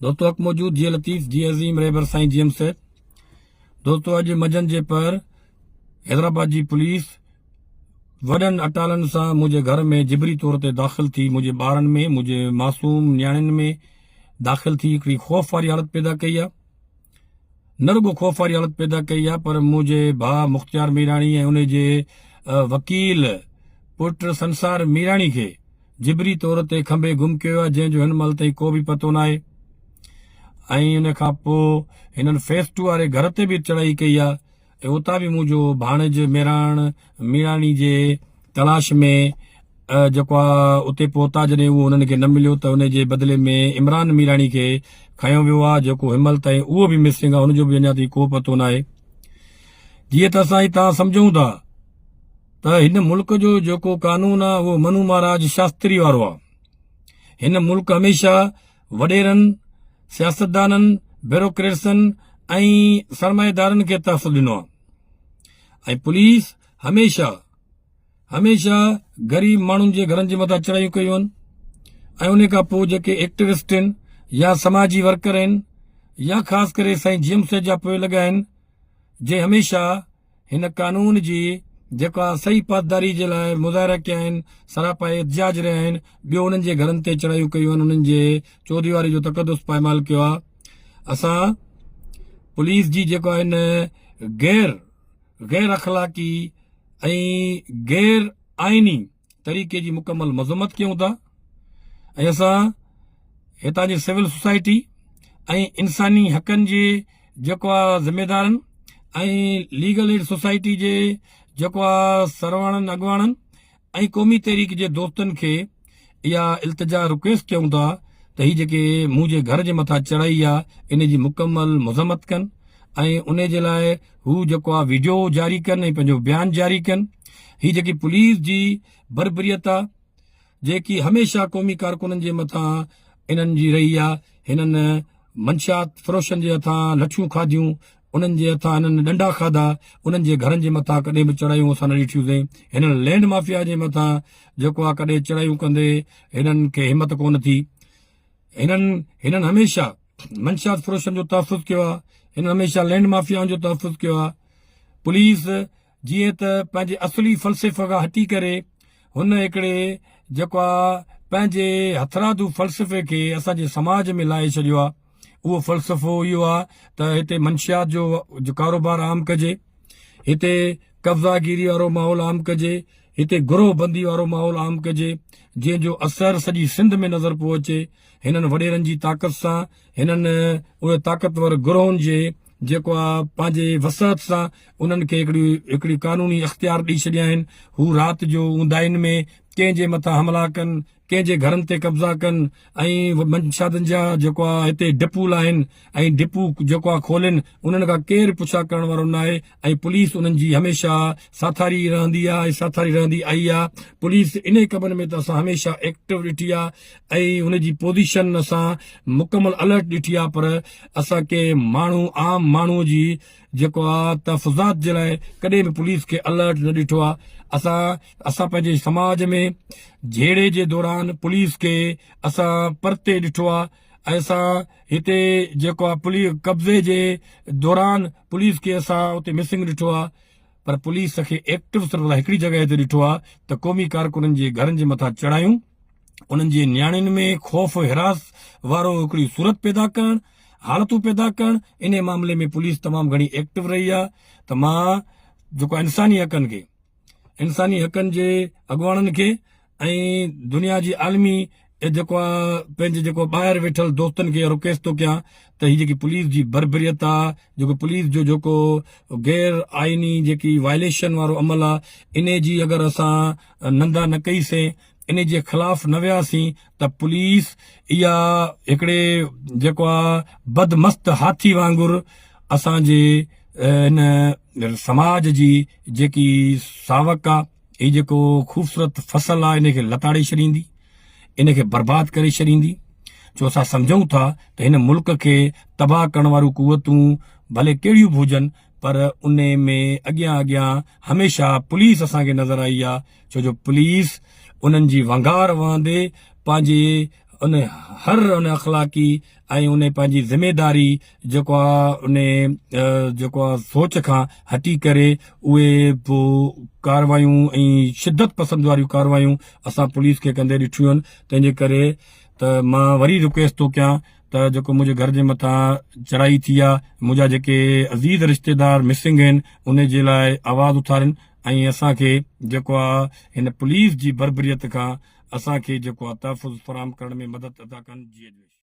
दोस्तों हक़ मौजूद जी लतीफ़ जी अज़ीम रेबर साईं जी एम सैद। दोस्तों अॼु मंझंदि जे पर हैदराबाद जी पुलिस वॾनि अटालनि सां मुंहिंजे घर में जिबरी तौर ते दाख़िल थी, मुंहिंजे ॿारनि में, मुंहिंजे मासूम नियाणियुनि में दाख़िल थी हिकिड़ी ख़ौफ़ वारी हालत पैदा कई आहे। न रुॻो ख़ौफ़ वारी हालत पैदा कई आहे, पर मुंहिंजे भाउ मुख़्तियार मीराणी ऐं उन जे वकील पुट संसार मीराणी खे जिबरी तौर ते खंभे गुम कयो आहे, जंहिंजो हिन महिल ताईं को बि पतो न आहे। ऐं उन खां पोइ हिननि फेस 2 वारे घर ते बि चढ़ाई कई आहे ऐं उतां बि मुंहिंजो भाणेज मेराण मीराणी जे तलाश में जेको आहे उते पहुता। जॾहिं उहो हुननि खे न मिलियो त उन जे बदिले में इमरान मीराणी खे खयो वियो आहे, जेको हिनमहिल ताईं उहो बि मिसिंग आहे, हुनजो बि अञा ताईं को पतो न आहे। जीअं त असां तव्हां सम्झूं था त हिन मुल्क जो जेको कानून आहे उहो मनु महाराज शास्त्री वारो आहे। हिन मुल्क हमेशह वॾेरनि, सियासतदाननि, ब्यूरोक्रेट्सनि ऐं सरमाएदारनि खे तहफ़ ॾिनो आहे। ऐं पुलिस हमेशह ग़रीब माण्हुनि जे घरनि जे मथां चढ़ाइयूं कयूं आहिनि। ऐं उन खां पोइ जेके एक्टिविस्ट आहिनि या समाजी वर्कर आहिनि या ख़ासि करे साईं जी एम सैद जा पोइ लॻा आहिनि, जे हमेशह हिन कानून जी जेका सही पासदारी जे लाइ मुज़ाहिरा कया आहिनि, सरापा एहतिजाज रहिया आहिनि, ॿियो उन्हनि जे घरनि ते चढ़ाइयूं कयूं आहिनि, उन्हनि जे चौधरी जो तक़दुस पायमाल कयो आहे। असां पुलिस जी जेको आहे हिन गैर अख़लाक़ी ऐं गैर आइनी तरीक़े जी मुकमल मज़म्मत कयूं था। ऐं असां हितां जी सिविल सोसाइटी ऐं इंसानी हक़नि जे जेको आहे ज़िम्मेदारनि ऐं लीगल एड सोसाइटी जे जेको आहे सरवाणनि अॻवाणनि ऐं क़ौमी तहरीक जे दोस्तनि खे इहा इल्तिजा रिक्वेस्ट कयूं था त हीअ जेके मुंहिंजे घर जे मथां चढ़ाई आहे इन जी मुकमल मज़म्मत कनि ऐं उन जे लाइ हू जेको आहे वीडियो जारी कनि ऐं पंहिंजो बयानु जारी कनि। हीअ जेकी पुलिस जी बरबरीत आहे, जेकी हमेशह क़ौमी कारकुननि जे मथां इन्हनि जी रही आहे, हिननि मंशियात फ़रोशनि जे हथां लठियूं खाधियूं, उन्हनि जे हथां हिननि डंडा खाधा, उन्हनि जे घरनि जे मथां कॾहिं बि चढ़ायूं असां न ॾिठियूंसीं। हिननि लैंड माफ़िया जे मथां जेको आहे कॾहिं चढ़ायूं कंदे हिननि खे हिमत कोन थी। हिननि हमेशह मंशियात फ़रोशनि जो तहफ़ुज़ कयो आहे, हिननि हमेशह लैंड माफ़ियाउनि जो तहफ़ुज़ कयो आहे। पुलिस जीअं त पंहिंजे असली फ़लसफ़े खां हटी करे हुन हिकिड़े जेको आहे पंहिंजे हथरादू फ़लसफ़े खे असांजे समाज में लाहे छॾियो आहे। उहो फ़लसफ़ो इहो आहे त हिते मंशियात जो कारोबार आम कजे, हिते कब्ज़ागिरी वारो माहौल आम कजे, हिते गुरोह बंदी वारो माहौल आम कजे, जंहिंजो असर सॼी सिंध में नज़र पियो अचे। हिननि वॾेरनि जी ताक़त सां, हिननि उहे ताक़तवर गुरोहनि जे जेको आहे पंहिंजे वसाहत सां उन्हनि खे हिकिड़ी कानूनी अख़्तियार ॾेई छॾिया आहिनि। हू राति जो ऊंदाहियुनि में कंहिंजे मथां हमला कनि, कंहिंजे घरनि ते कब्ज़ा कनि ऐं मंशातनि जा जेको आहे हिते डिपू आहिनि ऐं डिपू जेको आहे खोलनि, उन्हनि खां केरु पुछा करण वारो न आहे। ऐं पुलिस उन्हनि जी हमेशह साथारी रहंदी आहे ऐं साथारी रहंदी आई आहे। पुलिस इन कमनि में त असां हमेशह एक्टिव ॾिठी आहे ऐं हुन जी पोज़ीशन असां मुकमल अलर्ट ॾिठी आहे, पर असांखे आम माण्हूअ जी जेको आहे तहफ़ुज़ात जे लाइ कॾहिं बि पुलिस खे अलर्ट न ॾिठो आहे। असां पंहिंजे समाज में झेड़े जे दौरान पुलिस खे असां परते ॾिठो आहे ऐं असां हिते जेको आहे कब्ज़े जे दौरान पुलिस खे असां उते मिसिंग ॾिठो आहे, पर पुलिस खे एक्टिव सिर्फ़ु हिकिड़ी जॻहि ते ॾिठो आहे त क़ौमी कारकुननि जे घरनि जे मथां चढ़ायूं, उन्हनि जे नियाणियुनि में ख़ौफ़ हिरास वारो हिकिड़ी सूरत पैदा करणु, हालतूं पैदा करणु, इन मामले में पुलिस तमामु घणी एक्टिव रही आहे। त मां जेको इंसानी हक़नि जे अॻवाननि खे ऐं दुनिया जी आलमी जेको आहे पंहिंजे जेको ॿाहिरि वेठल दोस्तनि खे रिक्वेस्ट थो कयां त हीअ जेकी पुलिस जी बरबरीत आहे, जेको पुलिस जो जेको गैर आइनी जेकी वायलेशन वारो अमल आहे, इन जी अगरि असां नंदा न कईसीं, इन जे ख़िलाफ़ न वियासीं त पुलिस इहा हिकिड़े जेको आहे बदमस्त हाथी वांगुरु असांजे इन समाज जी जेकी सावक आहे, हीअ जेको ख़ूबसूरत फसल आहे, इनखे लताड़े छॾींदी, इनखे बर्बाद करे छॾींदी। जो असां सम्झूं था त हिन मुल्क खे तबाह करण वारियूं कुवतूं भले कहिड़ियूं बि हुजनि, पर उन में अॻियां हमेशह पुलिस असांखे नज़र आई आहे। छो जो पुलिस उन्हनि जी वंगार वहंदे पंहिंजे उन हर उन अख़लाक़ी ऐं उन पंहिंजी ज़िमेदारी जेको आहे उन जेको आहे सोच खां हटी करे उहे पोइ कारवायूं ऐं शिदत पसंदि वारियूं कारवायूं असां पुलिस खे कंदे ॾिठियूं आहिनि। तंहिंजे करे त मां वरी रिक्वेस्ट थो कयां त जेको मुंहिंजे घर जे मथां चढ़ाई थी आहे, मुंहिंजा जेके अज़ीज़ रिश्तेदार मिसिंग आहिनि उन जे लाइ आवाज़ उथारनि ऐं असांखे जेको आहे हिन पुलिस जी बरबरीअत खां असांखे जेको आहे तहफ़ुज़ फ़राहम करण में मदद अदा कनि। जी